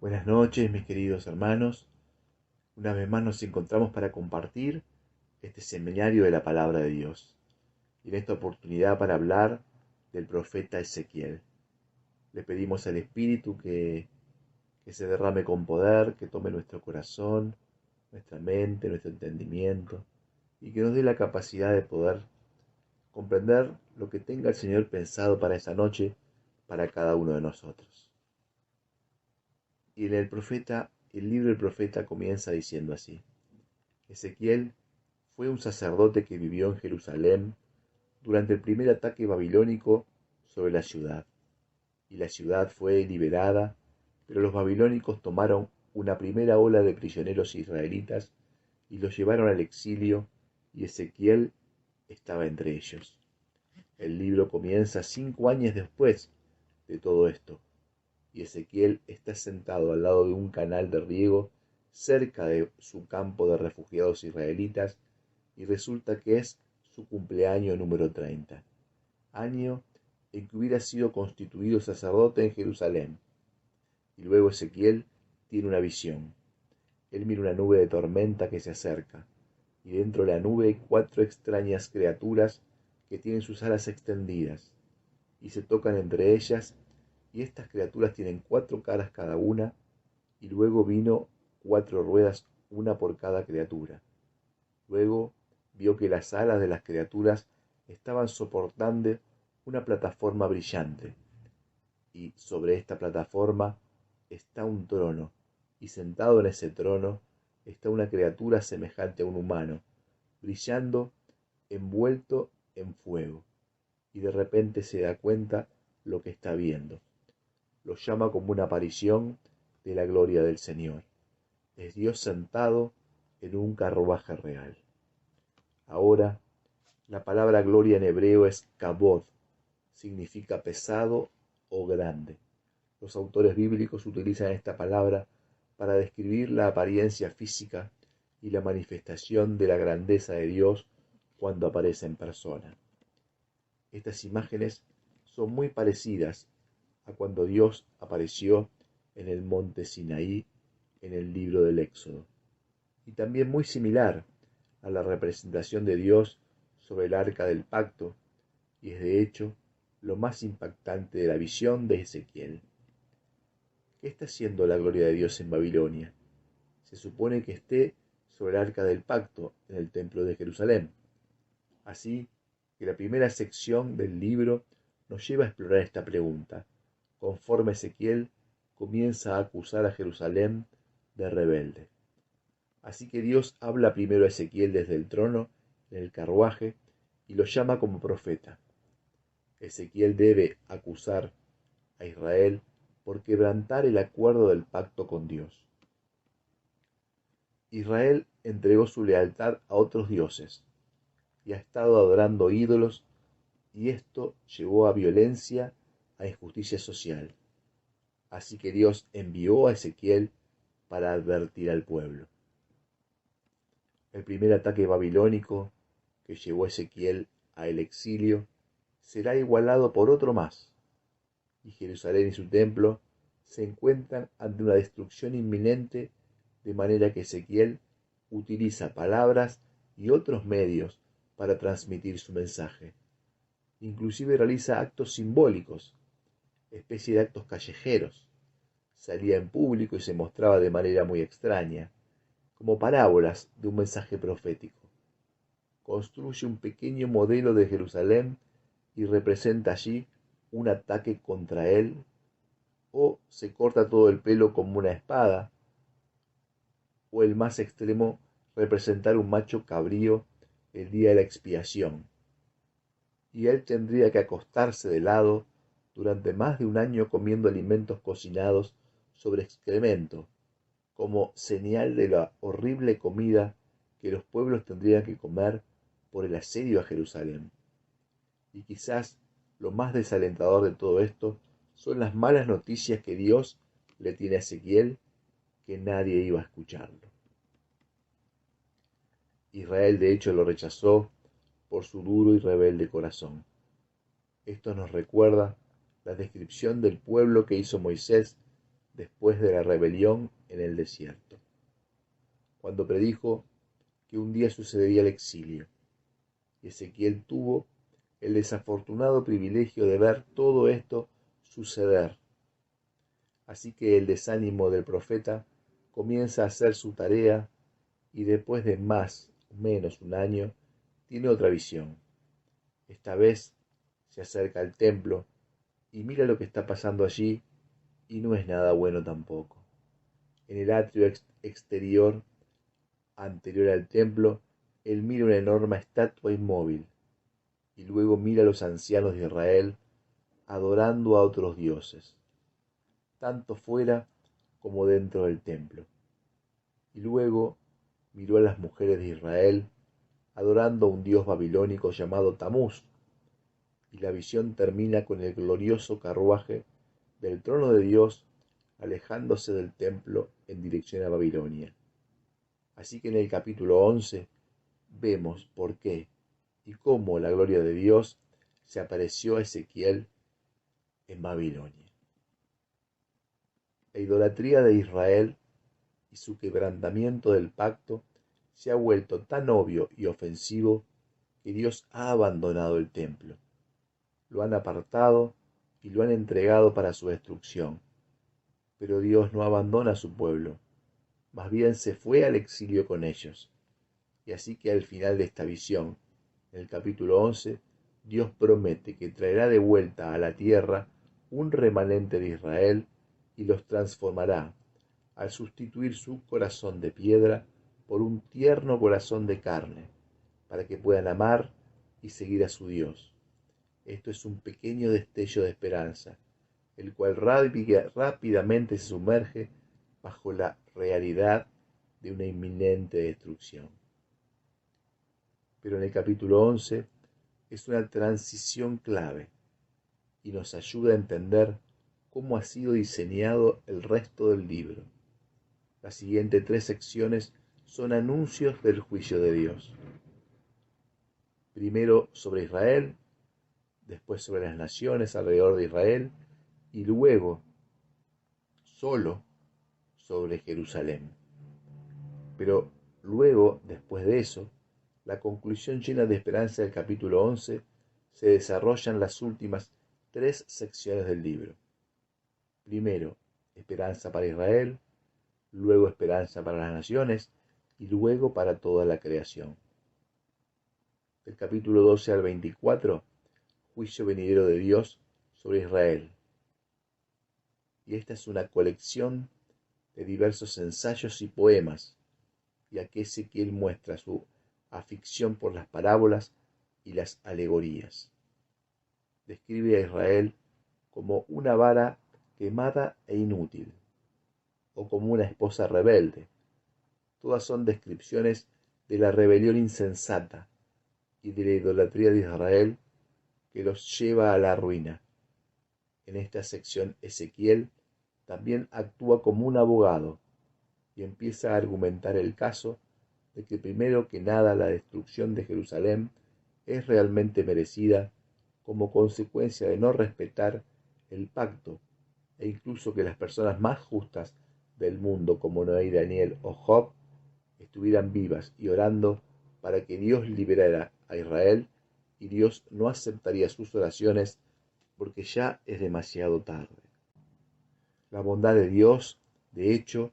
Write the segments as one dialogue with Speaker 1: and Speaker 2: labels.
Speaker 1: Buenas noches, mis queridos hermanos. Una vez más nos encontramos para compartir este seminario de la palabra de Dios. Y en esta oportunidad para hablar del profeta Ezequiel. Le pedimos al Espíritu que se derrame con poder, que tome nuestro corazón, nuestra mente, nuestro entendimiento, y que nos dé la capacidad de poder comprender lo que tenga el Señor pensado para esa noche, para cada uno de nosotros. Y en el libro del profeta comienza diciendo así: Ezequiel fue un sacerdote que vivió en Jerusalén durante el primer ataque babilónico sobre la ciudad, y la ciudad fue liberada, pero los babilónicos tomaron una primera ola de prisioneros israelitas y los llevaron al exilio, y Ezequiel estaba entre ellos. El libro comienza 5 años después de todo esto, y Ezequiel está sentado al lado de un canal de riego cerca de su campo de refugiados israelitas, y resulta que es su cumpleaños número 30, año en que hubiera sido constituido sacerdote en Jerusalén. Y luego Ezequiel tiene una visión. Él mira una nube de tormenta que se acerca, y dentro de la nube hay 4 extrañas criaturas que tienen sus alas extendidas, y se tocan entre ellas, y estas criaturas tienen 4 caras cada una, y luego vino 4 ruedas, una por cada criatura. Luego vio que las alas de las criaturas estaban soportando una plataforma brillante, y sobre esta plataforma está un trono, y sentado en ese trono está una criatura semejante a un humano, brillando, envuelto en fuego, y de repente se da cuenta lo que está viendo. Lo llama como una aparición de la gloria del Señor. Es Dios sentado en un carruaje real. Ahora, la palabra gloria en hebreo es kabod, significa pesado o grande. Los autores bíblicos utilizan esta palabra para describir la apariencia física y la manifestación de la grandeza de Dios cuando aparece en persona. Estas imágenes son muy parecidas a cuando Dios apareció en el monte Sinaí en el libro del Éxodo, y también muy similar a la representación de Dios sobre el arca del pacto, y es de hecho lo más impactante de la visión de Ezequiel. ¿Qué está haciendo la gloria de Dios en Babilonia? Se supone que esté sobre el arca del pacto en el templo de Jerusalén. Así que la primera sección del libro nos lleva a explorar esta pregunta, conforme Ezequiel comienza a acusar a Jerusalén de rebelde. Así que Dios habla primero a Ezequiel desde el trono, en el carruaje, y lo llama como profeta. Ezequiel debe acusar a Israel por quebrantar el acuerdo del pacto con Dios. Israel entregó su lealtad a otros dioses y ha estado adorando ídolos, y esto llevó a violencia, a injusticia social. Así que Dios envió a Ezequiel para advertir al pueblo. El primer ataque babilónico que llevó a Ezequiel al exilio será igualado por otro más, y Jerusalén y su templo se encuentran ante una destrucción inminente, de manera que Ezequiel utiliza palabras y otros medios para transmitir su mensaje. Inclusive realiza actos simbólicos, especie de actos callejeros. Salía en público y se mostraba de manera muy extraña, como parábolas de un mensaje profético. Construye un pequeño modelo de Jerusalén y representa allí un ataque contra él, o se corta todo el pelo como una espada, o el más extremo, representar un macho cabrío el día de la expiación, y él tendría que acostarse de lado durante más de un año comiendo alimentos cocinados sobre excremento, como señal de la horrible comida que los pueblos tendrían que comer por el asedio a Jerusalén. Y quizás lo más desalentador de todo esto son las malas noticias que Dios le tiene a Ezequiel, que nadie iba a escucharlo. Israel de hecho lo rechazó por su duro y rebelde corazón. Esto nos recuerda la descripción del pueblo que hizo Moisés después de la rebelión en el desierto, cuando predijo que un día sucedería el exilio. Y Ezequiel tuvo el desafortunado privilegio de ver todo esto suceder. Así que el desánimo del profeta comienza a hacer su tarea y después de más o menos un año tiene otra visión. Esta vez se acerca al templo y mira lo que está pasando allí y no es nada bueno tampoco. En el atrio exterior anterior al templo, él mira una enorme estatua inmóvil y luego mira a los ancianos de Israel adorando a otros dioses, tanto fuera como dentro del templo. Y luego miró a las mujeres de Israel adorando a un dios babilónico llamado Tamuz, y la visión termina con el glorioso carruaje del trono de Dios alejándose del templo en dirección a Babilonia. Así que en el capítulo 11 vemos por qué y cómo la gloria de Dios se apareció a Ezequiel en Babilonia. La idolatría de Israel y su quebrantamiento del pacto se ha vuelto tan obvio y ofensivo que Dios ha abandonado el templo. Lo han apartado y lo han entregado para su destrucción. Pero Dios no abandona a su pueblo, más bien se fue al exilio con ellos. Y así que al final de esta visión, en el capítulo 11, Dios promete que traerá de vuelta a la tierra un remanente de Israel y los transformará al sustituir su corazón de piedra por un tierno corazón de carne, para que puedan amar y seguir a su Dios. Esto es un pequeño destello de esperanza, el cual rápidamente se sumerge bajo la realidad de una inminente destrucción. Pero en el capítulo 11 es una transición clave y nos ayuda a entender cómo ha sido diseñado el resto del libro. Las siguientes 3 secciones son anuncios del juicio de Dios. Primero sobre Israel, después sobre las naciones alrededor de Israel y luego solo sobre Jerusalén. Pero luego, después de eso, la conclusión llena de esperanza del capítulo 11 se desarrolla en las últimas 3 secciones del libro. Primero, esperanza para Israel, luego esperanza para las naciones y luego para toda la creación. Del capítulo 12 al 24, juicio venidero de Dios sobre Israel. Y esta es una colección de diversos ensayos y poemas, ya que Ezequiel muestra su afición por las parábolas y las alegorías. Describe a Israel como una vara quemada e inútil, o como una esposa rebelde. Todas son descripciones de la rebelión insensata y de la idolatría de Israel que los lleva a la ruina. En esta sección Ezequiel también actúa como un abogado y empieza a argumentar el caso de que primero que nada la destrucción de Jerusalén es realmente merecida como consecuencia de no respetar el pacto, e incluso que las personas más justas del mundo como Noé, Daniel o Job estuvieran vivas y orando para que Dios liberara a Israel, y Dios no aceptaría sus oraciones porque ya es demasiado tarde. La bondad de Dios, de hecho,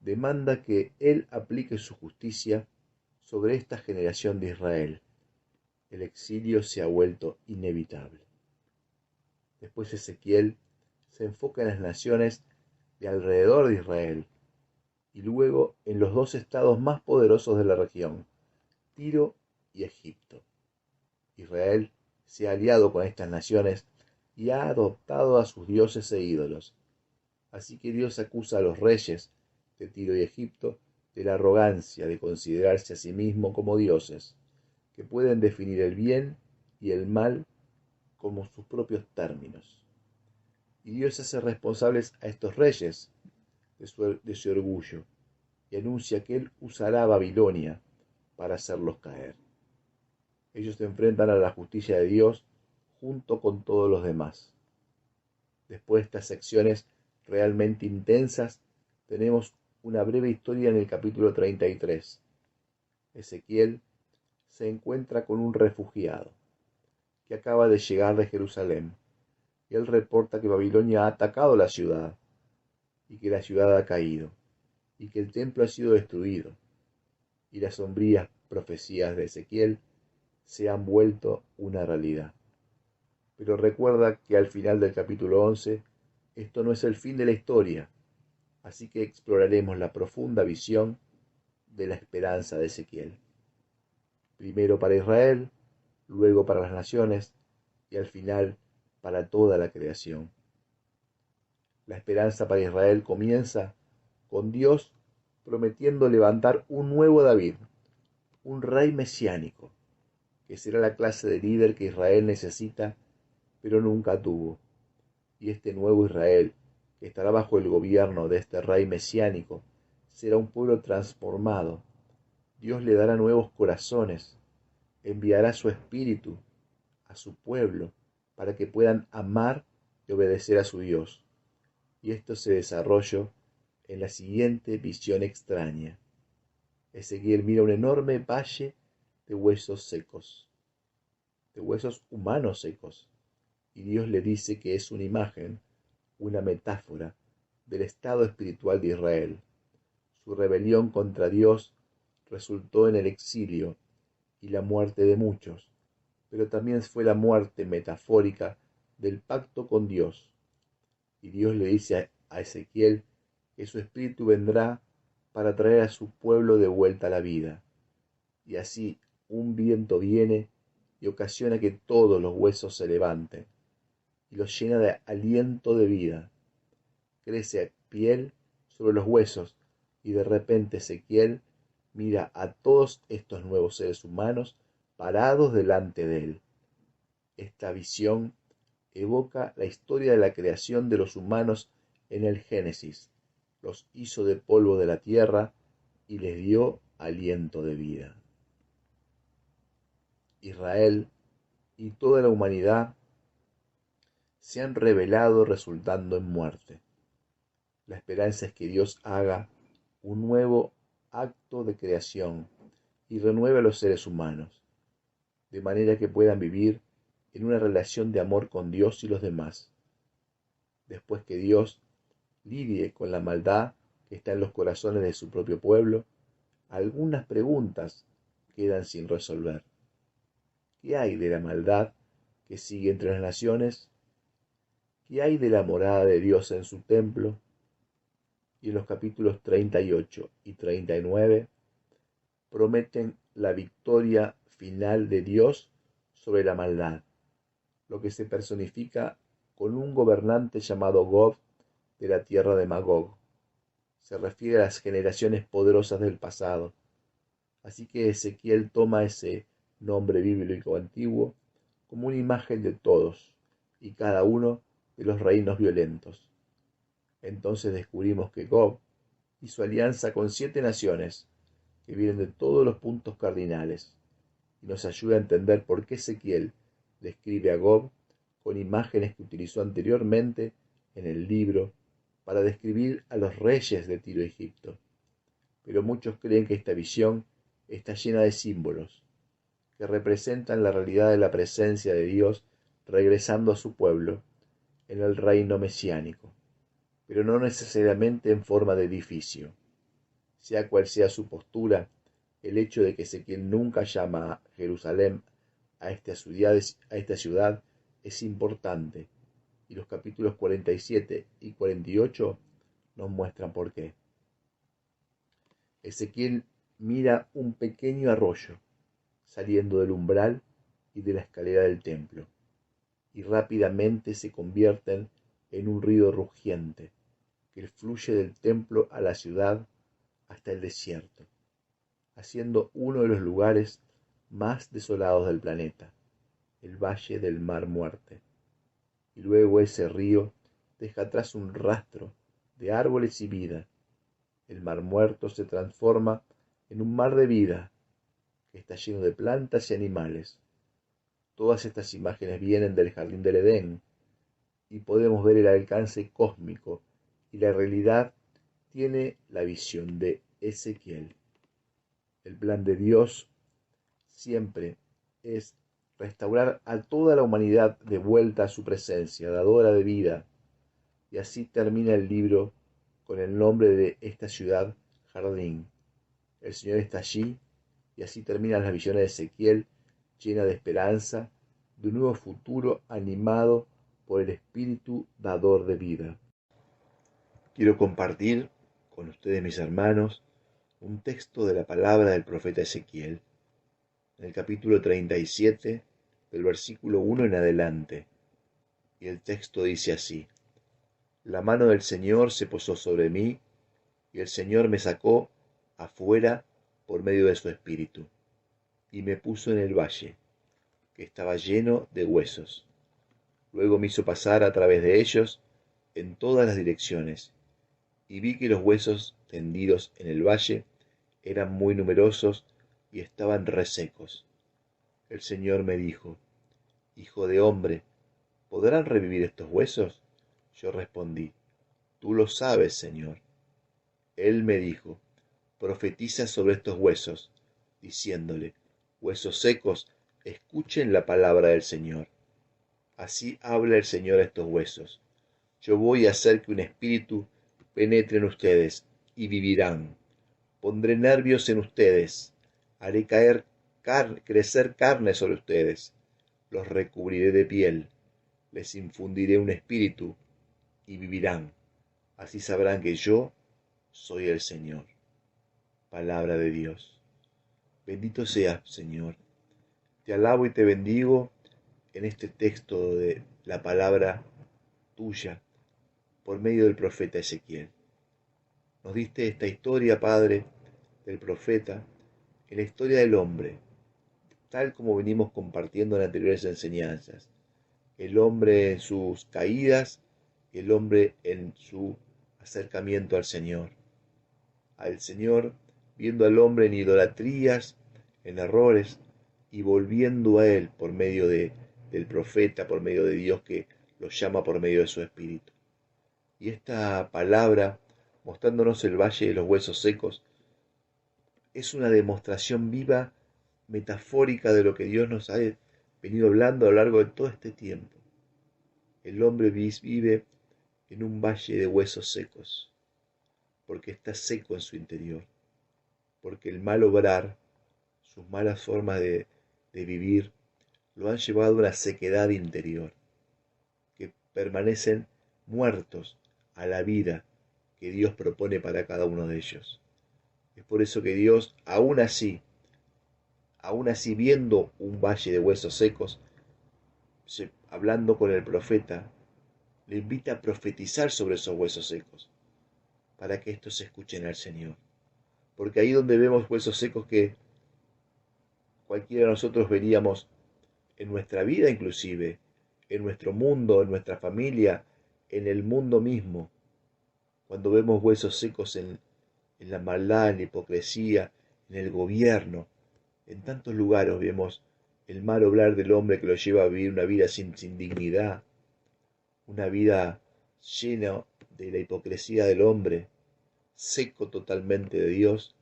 Speaker 1: demanda que Él aplique su justicia sobre esta generación de Israel. El exilio se ha vuelto inevitable. Después Ezequiel se enfoca en las naciones de alrededor de Israel y luego en los 2 estados más poderosos de la región, Tiro y Egipto. Israel se ha aliado con estas naciones y ha adoptado a sus dioses e ídolos. Así que Dios acusa a los reyes de Tiro y Egipto de la arrogancia de considerarse a sí mismos como dioses, que pueden definir el bien y el mal como sus propios términos. Y Dios hace responsables a estos reyes de su orgullo y anuncia que Él usará a Babilonia para hacerlos caer. Ellos se enfrentan a la justicia de Dios junto con todos los demás. Después de estas secciones realmente intensas, tenemos una breve historia en el capítulo 33. Ezequiel se encuentra con un refugiado que acaba de llegar de Jerusalén, y él reporta que Babilonia ha atacado la ciudad, y que la ciudad ha caído, y que el templo ha sido destruido, y las sombrías profecías de Ezequiel se han vuelto una realidad. Pero recuerda que al final del capítulo 11, esto no es el fin de la historia, así que exploraremos la profunda visión de la esperanza de Ezequiel. Primero para Israel, luego para las naciones y al final para toda la creación. La esperanza para Israel comienza con Dios prometiendo levantar un nuevo David, un rey mesiánico, que será la clase de líder que Israel necesita, pero nunca tuvo. Y este nuevo Israel, que estará bajo el gobierno de este rey mesiánico, será un pueblo transformado. Dios le dará nuevos corazones, enviará su espíritu a su pueblo para que puedan amar y obedecer a su Dios. Y esto se desarrolló en la siguiente visión extraña. Ezequiel mira un enorme valle de huesos secos, de huesos humanos secos, y Dios le dice que es una imagen, una metáfora del estado espiritual de Israel. Su rebelión contra Dios resultó en el exilio y la muerte de muchos, pero también fue la muerte metafórica del pacto con Dios. Y Dios le dice a Ezequiel que su espíritu vendrá para traer a su pueblo de vuelta a la vida. Y así un viento viene y ocasiona que todos los huesos se levanten, y los llena de aliento de vida. Crece piel sobre los huesos, y de repente Ezequiel mira a todos estos nuevos seres humanos parados delante de él. Esta visión evoca la historia de la creación de los humanos en el Génesis. Los hizo de polvo de la tierra y les dio aliento de vida. Israel y toda la humanidad se han rebelado resultando en muerte. La esperanza es que Dios haga un nuevo acto de creación y renueve a los seres humanos, de manera que puedan vivir en una relación de amor con Dios y los demás. Después que Dios lidie con la maldad que está en los corazones de su propio pueblo, algunas preguntas quedan sin resolver. ¿Qué hay de la maldad que sigue entre las naciones? ¿Qué hay de la morada de Dios en su templo? Y en los capítulos 38 y 39 prometen la victoria final de Dios sobre la maldad, lo que se personifica con un gobernante llamado Gog de la tierra de Magog. Se refiere a las generaciones poderosas del pasado. Así que Ezequiel toma ese nombre bíblico antiguo como una imagen de todos y cada uno de los reinos violentos. Entonces descubrimos que Gog hizo alianza con 7 naciones que vienen de todos los puntos cardinales, y nos ayuda a entender por qué Ezequiel describe a Gog con imágenes que utilizó anteriormente en el libro para describir a los reyes de Tiro y Egipto. Pero muchos creen que esta visión está llena de símbolos que representan la realidad de la presencia de Dios regresando a su pueblo en el reino mesiánico, pero no necesariamente en forma de edificio. Sea cual sea su postura, el hecho de que Ezequiel nunca llama a Jerusalén a esta ciudad es importante, y los capítulos 47 y 48 nos muestran por qué. Ezequiel mira un pequeño arroyo saliendo del umbral y de la escalera del templo, y rápidamente se convierten en un río rugiente que fluye del templo a la ciudad hasta el desierto, haciendo uno de los lugares más desolados del planeta, el Valle del Mar Muerte. Y luego ese río deja atrás un rastro de árboles y vida. El Mar Muerto se transforma en un mar de vida que está lleno de plantas y animales. Todas estas imágenes vienen del Jardín del Edén y podemos ver el alcance cósmico y la realidad tiene la visión de Ezequiel. El plan de Dios siempre es restaurar a toda la humanidad de vuelta a su presencia, dadora de vida. Y así termina el libro con el nombre de esta ciudad, Jardín. El Señor está allí, y así terminan las visiones de Ezequiel, llena de esperanza, de un nuevo futuro animado por el Espíritu dador de vida. Quiero compartir con ustedes, mis hermanos, un texto de la palabra del profeta Ezequiel, en el capítulo 37, del versículo 1 en adelante. Y el texto dice así: La mano del Señor se posó sobre mí, y el Señor me sacó afuera por medio de su espíritu, y me puso en el valle, que estaba lleno de huesos. Luego me hizo pasar a través de ellos en todas las direcciones, y vi que los huesos tendidos en el valle eran muy numerosos y estaban resecos. El Señor me dijo: Hijo de hombre, ¿podrán revivir estos huesos? Yo respondí: Tú lo sabes, Señor. Él me dijo: Profetiza sobre estos huesos, diciéndole: Huesos secos, escuchen la palabra del Señor. Así habla el Señor a estos huesos: Yo voy a hacer que un espíritu penetre en ustedes, y vivirán. Pondré nervios en ustedes, haré crecer carne sobre ustedes, los recubriré de piel, les infundiré un espíritu, y vivirán. Así sabrán que yo soy el Señor. Palabra de Dios. Bendito seas, Señor. Te alabo y te bendigo en este texto de la palabra tuya, por medio del profeta Ezequiel. Nos diste esta historia, Padre, del profeta, en la historia del hombre, tal como venimos compartiendo en anteriores enseñanzas. El hombre en sus caídas, el hombre en su acercamiento al Señor. Al Señor, viendo al hombre en idolatrías, en errores, y volviendo a Él por medio del profeta, por medio de Dios que lo llama por medio de su Espíritu. Y esta palabra, mostrándonos el valle de los huesos secos, es una demostración viva, metafórica de lo que Dios nos ha venido hablando a lo largo de todo este tiempo. El hombre vive en un valle de huesos secos, porque está seco en su interior, porque el mal obrar, sus malas formas de vivir, lo han llevado a una sequedad interior, que permanecen muertos a la vida que Dios propone para cada uno de ellos. Es por eso que Dios, aún así viendo un valle de huesos secos, hablando con el profeta, le invita a profetizar sobre esos huesos secos, para que estos escuchen al Señor. Porque ahí donde vemos huesos secos que cualquiera de nosotros veríamos en nuestra vida inclusive, en nuestro mundo, en nuestra familia, en el mundo mismo, cuando vemos huesos secos en la maldad, en la hipocresía, en el gobierno, en tantos lugares vemos el mal obrar del hombre que lo lleva a vivir una vida sin dignidad, una vida llena de la hipocresía del hombre, seco totalmente de Dios.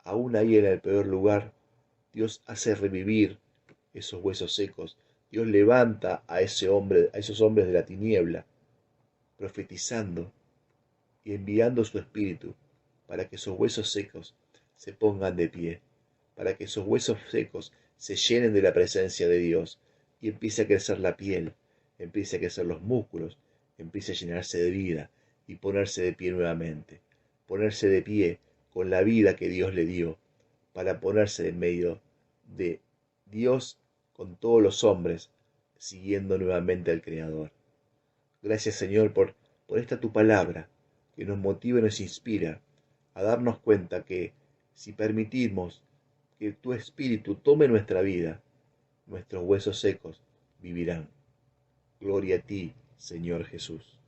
Speaker 1: Aún ahí en el peor lugar, Dios hace revivir esos huesos secos. Dios levanta a esos hombres de la tiniebla, profetizando y enviando su espíritu para que esos huesos secos se pongan de pie, para que esos huesos secos se llenen de la presencia de Dios y empiece a crecer la piel, empiece a crecer los músculos, empiece a llenarse de vida y ponerse de pie nuevamente, ponerse de pie con la vida que Dios le dio, para ponerse en medio de Dios con todos los hombres, siguiendo nuevamente al Creador. Gracias, Señor, por esta tu palabra, que nos motiva y nos inspira a darnos cuenta que si permitimos que tu Espíritu tome nuestra vida, nuestros huesos secos vivirán. Gloria a ti, Señor Jesús.